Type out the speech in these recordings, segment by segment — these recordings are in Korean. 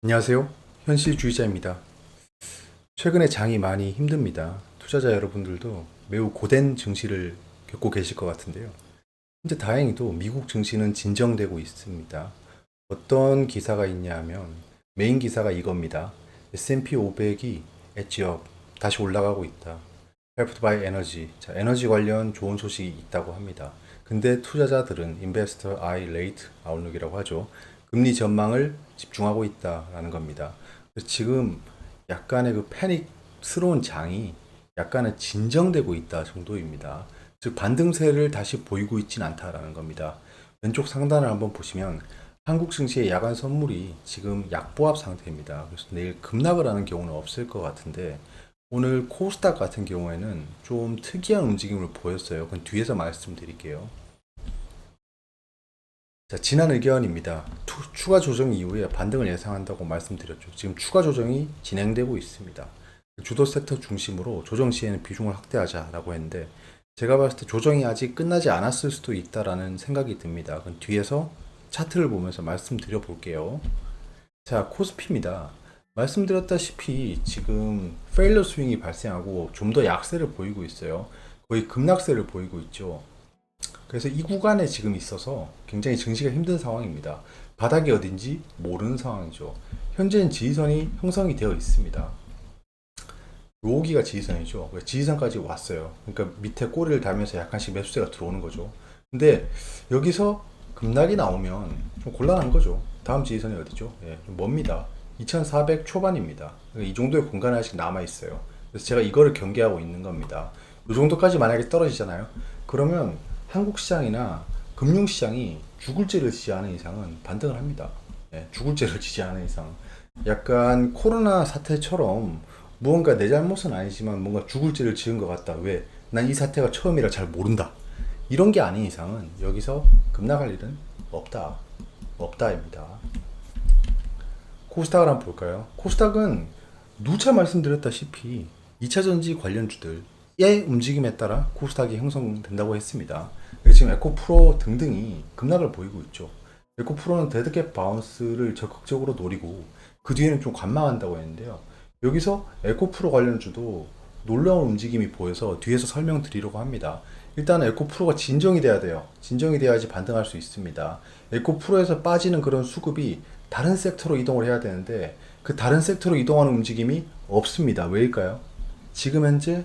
안녕하세요. 현실주의자입니다. 최근에 장이 많이 힘듭니다. 투자자 여러분들도 매우 고된 증시를 겪고 계실 것 같은데요. 근데 다행히도 미국 증시는 진정되고 있습니다. 어떤 기사가 있냐 하면 메인 기사가 이겁니다. S&P 500이 엣지업 다시 올라가고 있다. Helped by Energy. 자, 에너지 관련 좋은 소식이 있다고 합니다. 근데 투자자들은 Investor Eye Rate Outlook이라고 하죠. 금리 전망을 집중하고 있다라는 겁니다. 그래서 지금 약간의 그 패닉스러운 장이 약간은 진정되고 있다 정도입니다. 즉 반등세를 다시 보이고 있진 않다라는 겁니다. 왼쪽 상단을 한번 보시면 한국 증시의 야간 선물이 지금 약보합 상태입니다. 그래서 내일 급락을 하는 경우는 없을 것 같은데 오늘 코스닥 같은 경우에는 좀 특이한 움직임을 보였어요. 그건 뒤에서 말씀드릴게요. 자, 지난 의견입니다. 추가 조정 이후에 반등을 예상한다고 말씀드렸죠. 지금 추가 조정이 진행되고 있습니다. 주도 섹터 중심으로 조정 시에는 비중을 확대하자라고 했는데 제가 봤을 때 조정이 아직 끝나지 않았을 수도 있다라는 생각이 듭니다. 그건 뒤에서 차트를 보면서 말씀드려 볼게요. 자, 코스피입니다. 말씀드렸다시피 지금 페일러 스윙이 발생하고 좀 더 약세를 보이고 있어요. 거의 급락세를 보이고 있죠. 그래서 이 구간에 지금 있어서 굉장히 증시가 힘든 상황입니다. 바닥이 어딘지 모르는 상황이죠. 현재는 지지선이 형성이 되어 있습니다. 여기가 지지선이죠. 지지선까지 왔어요. 그러니까 밑에 꼬리를 달면서 약간씩 매수세가 들어오는 거죠. 근데 여기서 급락이 나오면 좀 곤란한 거죠. 다음 지지선이 어디죠? 예, 좀 멉니다. 2400 초반입니다. 그러니까 이 정도의 공간이 아직 남아 있어요. 그래서 제가 이거를 경계하고 있는 겁니다. 이 정도까지 만약에 떨어지잖아요. 그러면 한국 시장이나 금융 시장이 죽을죄를 지지 않은 이상은 반등을 합니다. 예, 죽을죄를 지지 않은 이상. 약간 코로나 사태처럼 무언가 내 잘못은 아니지만 뭔가 죽을죄를 지은 것 같다. 왜? 난 이 사태가 처음이라 잘 모른다. 이런 게 아닌 이상은 여기서 급락할 일은 없다. 없다입니다. 코스닥을 한번 볼까요? 코스닥은 누차 말씀드렸다시피 2차전지 관련주들의 움직임에 따라 코스닥이 형성된다고 했습니다. 지금 에코프로 등등이 급락을 보이고 있죠. 에코프로는 데드캣 바운스를 적극적으로 노리고 그 뒤에는 좀 관망한다고 했는데요. 여기서 에코프로 관련주도 놀라운 움직임이 보여서 뒤에서 설명드리려고 합니다. 일단 에코프로가 진정이 돼야 돼요. 진정이 돼야지 반등할 수 있습니다. 에코프로에서 빠지는 그런 수급이 다른 섹터로 이동을 해야 되는데 그 다른 섹터로 이동하는 움직임이 없습니다. 왜일까요? 지금 현재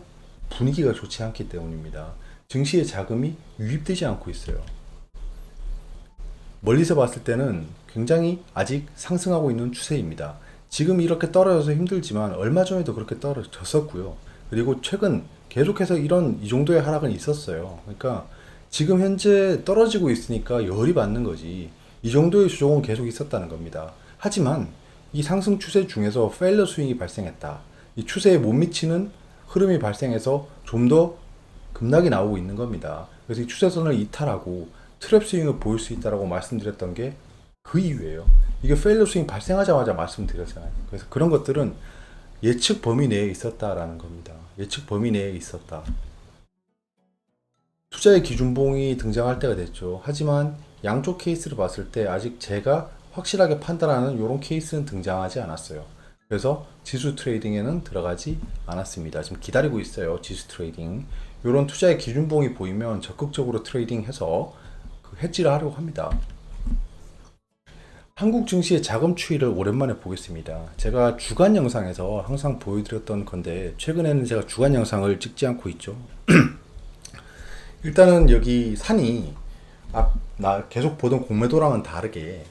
분위기가 좋지 않기 때문입니다. 증시의 자금이 유입되지 않고 있어요. 멀리서 봤을 때는 굉장히 아직 상승하고 있는 추세입니다. 지금 이렇게 떨어져서 힘들지만 얼마 전에도 그렇게 떨어졌었고요. 그리고 최근 계속해서 이 정도의 하락은 있었어요. 그러니까 지금 현재 떨어지고 있으니까 열이 받는 거지. 이 정도의 조정은 계속 있었다는 겁니다. 하지만 이 상승 추세 중에서 페일러 스윙이 발생했다. 이 추세에 못 미치는 흐름이 발생해서 좀 더 급락이 나오고 있는 겁니다. 그래서 이 추세선을 이탈하고 트랩 스윙을 보일 수 있다고 말씀드렸던 게 그 이유예요. 이게 페일러 스윙 발생하자마자 말씀드렸잖아요. 그래서 그런 것들은 예측 범위 내에 있었다라는 겁니다. 예측 범위 내에 있었다. 투자의 기준봉이 등장할 때가 됐죠. 하지만 양쪽 케이스를 봤을 때 아직 제가 확실하게 판단하는 이런 케이스는 등장하지 않았어요. 그래서 지수 트레이딩에는 들어가지 않았습니다. 지금 기다리고 있어요. 지수 트레이딩. 이런 투자의 기준봉이 보이면 적극적으로 트레이딩해서 그 해지를 하려고 합니다. 한국 증시의 자금 추이를 오랜만에 보겠습니다. 제가 주간 영상에서 항상 보여드렸던 건데 최근에는 제가 주간 영상을 찍지 않고 있죠. 일단은 여기 산이 나 계속 보던 공매도랑은 다르게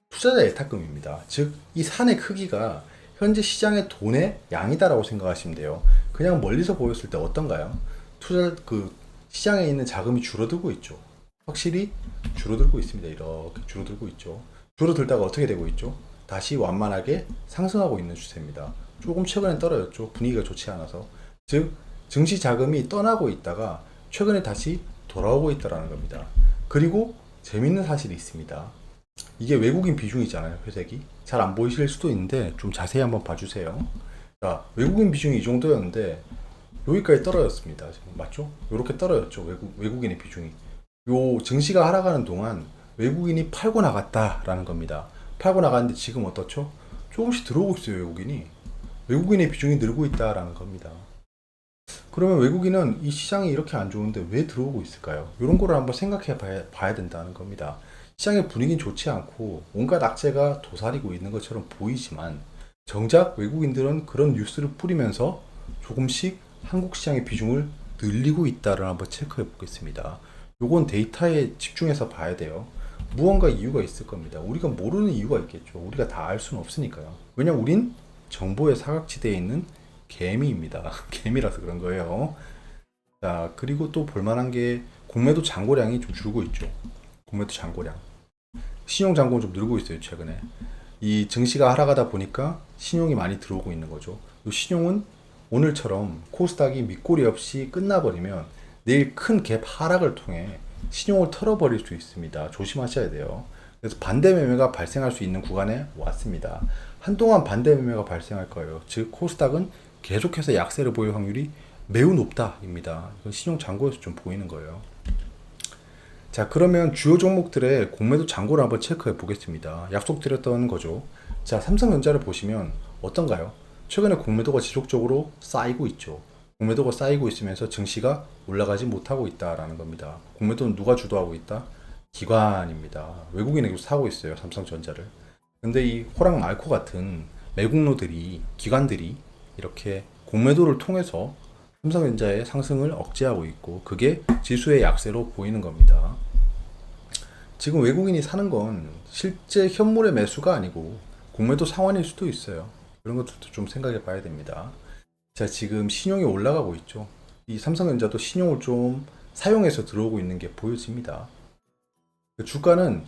투자자 예탁금입니다. 즉, 이 산의 크기가 현재 시장의 돈의 양이다라고 생각하시면 돼요. 그냥 멀리서 보였을 때 어떤가요? 시장에 있는 자금이 줄어들고 있죠. 확실히 줄어들고 있습니다. 이렇게 줄어들고 있죠. 줄어들다가 어떻게 되고 있죠? 다시 완만하게 상승하고 있는 추세입니다. 조금 최근에 떨어졌죠. 분위기가 좋지 않아서. 즉, 증시 자금이 떠나고 있다가 최근에 다시 돌아오고 있다는 겁니다. 그리고 재밌는 사실이 있습니다. 이게 외국인 비중이잖아요. 회색이. 잘 안 보이실 수도 있는데 좀 자세히 한번 봐주세요. 자, 외국인 비중이 이 정도였는데 여기까지 떨어졌습니다. 지금 맞죠? 이렇게 떨어졌죠. 외국인의 비중이. 요 증시가 하락하는 동안 외국인이 팔고 나갔다라는 겁니다. 팔고 나갔는데 지금 어떻죠? 조금씩 들어오고 있어요, 외국인이. 외국인의 비중이 늘고 있다라는 겁니다. 그러면 외국인은 이 시장이 이렇게 안 좋은데 왜 들어오고 있을까요? 이런 거를 한번 생각해 봐야 된다는 겁니다. 시장의 분위기는 좋지 않고 온갖 악재가 도사리고 있는 것처럼 보이지만 정작 외국인들은 그런 뉴스를 뿌리면서 조금씩 한국 시장의 비중을 늘리고 있다를 한번 체크해 보겠습니다. 요건 데이터에 집중해서 봐야 돼요. 무언가 이유가 있을 겁니다. 우리가 모르는 이유가 있겠죠. 우리가 다 알 수는 없으니까요. 왜냐면 우린 정보의 사각지대에 있는 개미입니다. 개미라서 그런 거예요. 자, 그리고 또 볼만한 게 공매도 잔고량이 좀 줄고 있죠. 공매도 잔고량. 신용 잔고는 좀 늘고 있어요, 최근에. 이 증시가 하락하다 보니까 신용이 많이 들어오고 있는 거죠. 이 신용은 오늘처럼 코스닥이 밑꼬리 없이 끝나버리면 내일 큰 갭 하락을 통해 신용을 털어버릴 수 있습니다. 조심하셔야 돼요. 그래서 반대 매매가 발생할 수 있는 구간에 왔습니다. 한동안 반대 매매가 발생할 거예요. 즉 코스닥은 계속해서 약세를 보일 확률이 매우 높다입니다. 이건 신용 잔고에서 좀 보이는 거예요. 자, 그러면 주요 종목들의 공매도 잔고를 한번 체크해 보겠습니다. 약속드렸던 거죠. 자, 삼성전자를 보시면 어떤가요? 최근에 공매도가 지속적으로 쌓이고 있죠. 공매도가 쌓이고 있으면서 증시가 올라가지 못하고 있다라는 겁니다. 공매도는 누가 주도하고 있다? 기관입니다. 외국인이 사고 있어요, 삼성전자를. 근데 이 호랑 말코 같은 매국노들이, 기관들이 이렇게 공매도를 통해서 삼성전자의 상승을 억제하고 있고 그게 지수의 약세로 보이는 겁니다. 지금 외국인이 사는 건 실제 현물의 매수가 아니고 공매도 상환일 수도 있어요. 그런 것들도 좀 생각해 봐야 됩니다. 자, 지금 신용이 올라가고 있죠. 이 삼성전자도 신용을 좀 사용해서 들어오고 있는 게 보여집니다. 주가는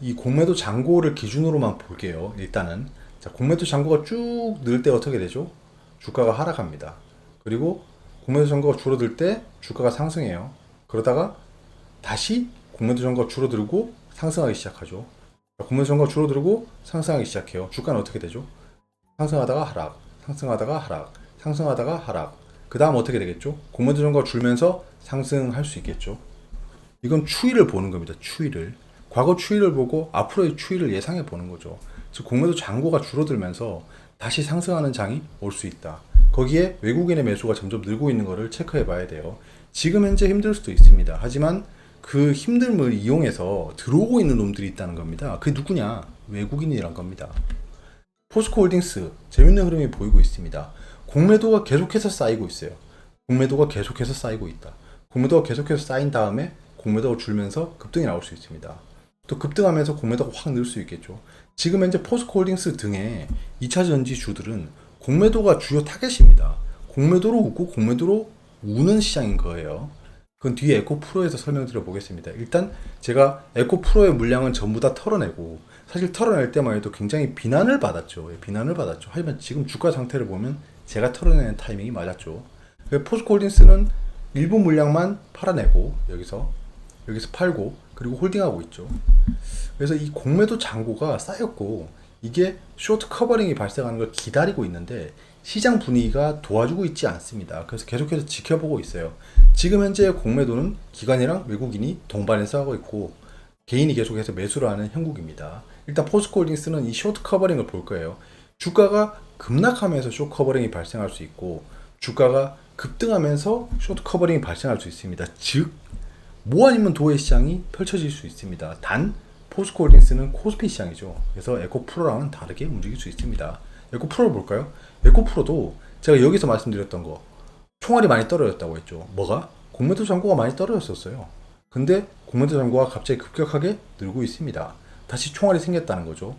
이 공매도 잔고를 기준으로만 볼게요. 일단은 자, 공매도 잔고가 쭉 늘 때 어떻게 되죠? 주가가 하락합니다. 그리고 공매도 잔고가 줄어들 때 주가가 상승해요. 그러다가 다시 공매도 잔고가 줄어들고 상승하기 시작하죠. 공매도 잔고가 줄어들고 상승하기 시작해요. 주가는 어떻게 되죠? 상승하다가 하락, 상승하다가 하락, 상승하다가 하락. 그 다음 어떻게 되겠죠? 공매도 잔고가 줄면서 상승할 수 있겠죠. 이건 추이를 보는 겁니다. 추이를. 과거 추이를 보고 앞으로의 추이를 예상해 보는 거죠. 즉 공매도 잔고가 줄어들면서 다시 상승하는 장이 올 수 있다. 거기에 외국인의 매수가 점점 늘고 있는 것을 체크해 봐야 돼요. 지금 현재 힘들 수도 있습니다. 하지만 그 힘듦을 이용해서 들어오고 있는 놈들이 있다는 겁니다. 그게 누구냐? 외국인이란 겁니다. 포스코홀딩스 재밌는 흐름이 보이고 있습니다. 공매도가 계속해서 쌓이고 있어요. 공매도가 계속해서 쌓이고 있다. 공매도가 계속해서 쌓인 다음에 공매도가 줄면서 급등이 나올 수 있습니다. 또 급등하면서 공매도가 확 늘 수 있겠죠. 지금 현재 포스코홀딩스 등의 2차전지 주들은 공매도가 주요 타겟입니다. 공매도로 웃고 공매도로 우는 시장인 거예요. 그건 뒤에 에코프로에서 설명드려 보겠습니다. 일단 제가 에코프로의 물량은 전부 다 털어내고 사실 털어낼 때만 해도 굉장히 비난을 받았죠. 비난을 받았죠. 하지만 지금 주가 상태를 보면 제가 털어내는 타이밍이 맞았죠. 포스코홀딩스는 일부 물량만 팔아내고 여기서 팔고 그리고 홀딩하고 있죠. 그래서 이 공매도 잔고가 쌓였고 이게 쇼트 커버링이 발생하는 걸 기다리고 있는데 시장 분위기가 도와주고 있지 않습니다. 그래서 계속해서 지켜보고 있어요. 지금 현재 공매도는 기관이랑 외국인이 동반해서 하고 있고 개인이 계속해서 매수를 하는 형국입니다. 일단 포스코홀딩스는 이 쇼트 커버링을 볼 거예요. 주가가 급락하면서 쇼트 커버링이 발생할 수 있고 주가가 급등하면서 쇼트 커버링이 발생할 수 있습니다. 즉 뭐 아니면 도의 시장이 펼쳐질 수 있습니다. 단 포스코홀딩스는 코스피 시장이죠. 그래서 에코프로랑은 다르게 움직일 수 있습니다. 에코프로를 볼까요? 에코프로도 제가 여기서 말씀드렸던 거 총알이 많이 떨어졌다고 했죠. 뭐가? 공매도 잔고가 많이 떨어졌었어요. 근데 공매도 잔고가 갑자기 급격하게 늘고 있습니다. 다시 총알이 생겼다는 거죠.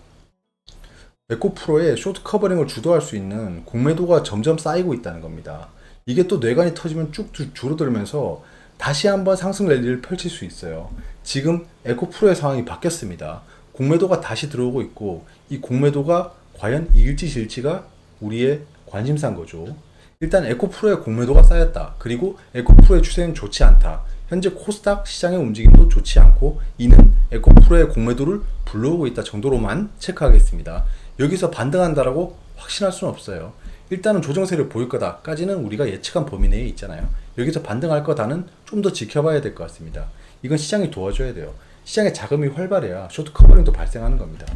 에코프로의 쇼트 커버링을 주도할 수 있는 공매도가 점점 쌓이고 있다는 겁니다. 이게 또 뇌관이 터지면 쭉 줄어들면서 다시 한번 상승 랠리를 펼칠 수 있어요. 지금 에코프로의 상황이 바뀌었습니다. 공매도가 다시 들어오고 있고 이 공매도가 과연 이길지 질지가 우리의 관심사인 거죠. 일단 에코프로의 공매도가 쌓였다. 그리고 에코프로의 추세는 좋지 않다. 현재 코스닥 시장의 움직임도 좋지 않고 이는 에코프로의 공매도를 불러오고 있다 정도로만 체크하겠습니다. 여기서 반등한다라고 확신할 수는 없어요. 일단은 조정세를 보일 거다까지는 우리가 예측한 범위 내에 있잖아요. 여기서 반등할 거다는 좀 더 지켜봐야 될 것 같습니다. 이건 시장이 도와줘야 돼요. 시장의 자금이 활발해야 쇼트 커버링도 발생하는 겁니다.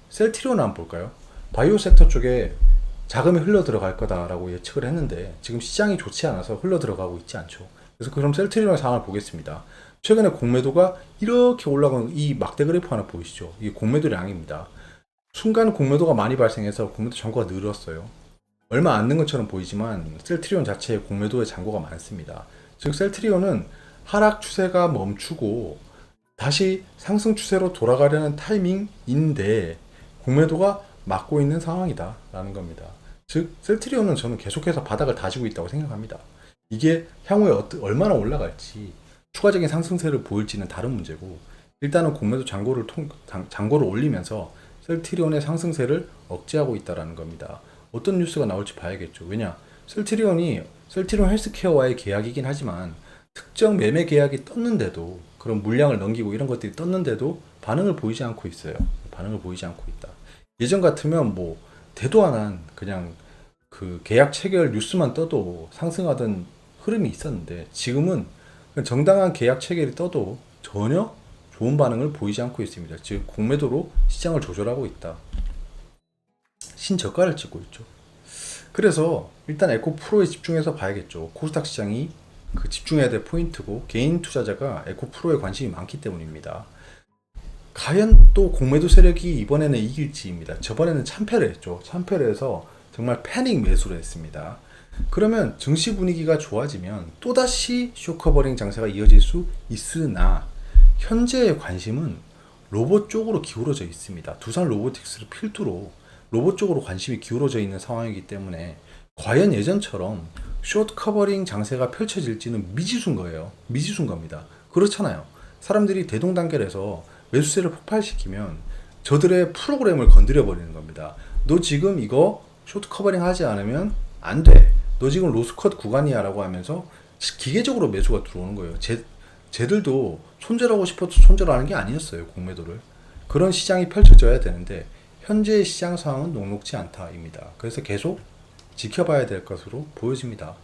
셀트리온 한번 볼까요? 바이오 섹터 쪽에 자금이 흘러 들어갈 거다라고 예측을 했는데 지금 시장이 좋지 않아서 흘러 들어가고 있지 않죠. 그래서 그럼 셀트리온의 상황을 보겠습니다. 최근에 공매도가 이렇게 올라간 이 막대 그래프 하나 보이시죠? 이게 공매도량입니다. 순간 공매도가 많이 발생해서 공매도 잔고가 늘었어요. 얼마 안 는 것처럼 보이지만 셀트리온 자체의 공매도의 잔고가 많습니다. 즉 셀트리온은 하락 추세가 멈추고 다시 상승 추세로 돌아가려는 타이밍인데 공매도가 막고 있는 상황이다 라는 겁니다. 즉 셀트리온은 저는 계속해서 바닥을 다지고 있다고 생각합니다. 이게 향후에 얼마나 올라갈지 추가적인 상승세를 보일지는 다른 문제고 일단은 공매도 잔고를 올리면서 셀트리온의 상승세를 억제하고 있다는 겁니다. 어떤 뉴스가 나올지 봐야겠죠. 왜냐 셀트리온 헬스케어와의 계약이긴 하지만 특정 매매 계약이 떴는데도 그런 물량을 넘기고 이런 것들이 떴는데도 반응을 보이지 않고 있어요. 반응을 보이지 않고 있다. 예전 같으면 뭐 대도 안 한 그냥 그 계약 체결 뉴스만 떠도 상승하던 흐름이 있었는데 지금은 정당한 계약 체결이 떠도 전혀 좋은 반응을 보이지 않고 있습니다. 즉 공매도로 시장을 조절하고 있다. 신저가를 찍고 있죠. 그래서 일단 에코프로에 집중해서 봐야겠죠. 코스닥 시장이 그 집중해야 될 포인트고 개인 투자자가 에코프로에 관심이 많기 때문입니다. 과연 또 공매도 세력이 이번에는 이길지입니다. 저번에는 참패를 했죠. 참패를 해서 정말 패닉 매수를 했습니다. 그러면 증시 분위기가 좋아지면 또다시 쇼커버링 장세가 이어질 수 있으나 현재의 관심은 로봇 쪽으로 기울어져 있습니다. 두산 로보틱스를 필두로 로봇 쪽으로 관심이 기울어져 있는 상황이기 때문에 과연 예전처럼 숏 커버링 장세가 펼쳐질지는 미지수인 거예요. 미지수인 겁니다. 그렇잖아요. 사람들이 대동단결해서 매수세를 폭발시키면 저들의 프로그램을 건드려 버리는 겁니다. 너 지금 이거 숏 커버링 하지 않으면 안 돼. 너 지금 로스컷 구간이야 라고 하면서 기계적으로 매수가 들어오는 거예요. 쟤들도 손절하고 싶어서 손절하는 게 아니었어요. 공매도를. 그런 시장이 펼쳐져야 되는데 현재의 시장 상황은 녹록지 않다입니다. 그래서 계속 지켜봐야 될 것으로 보여집니다.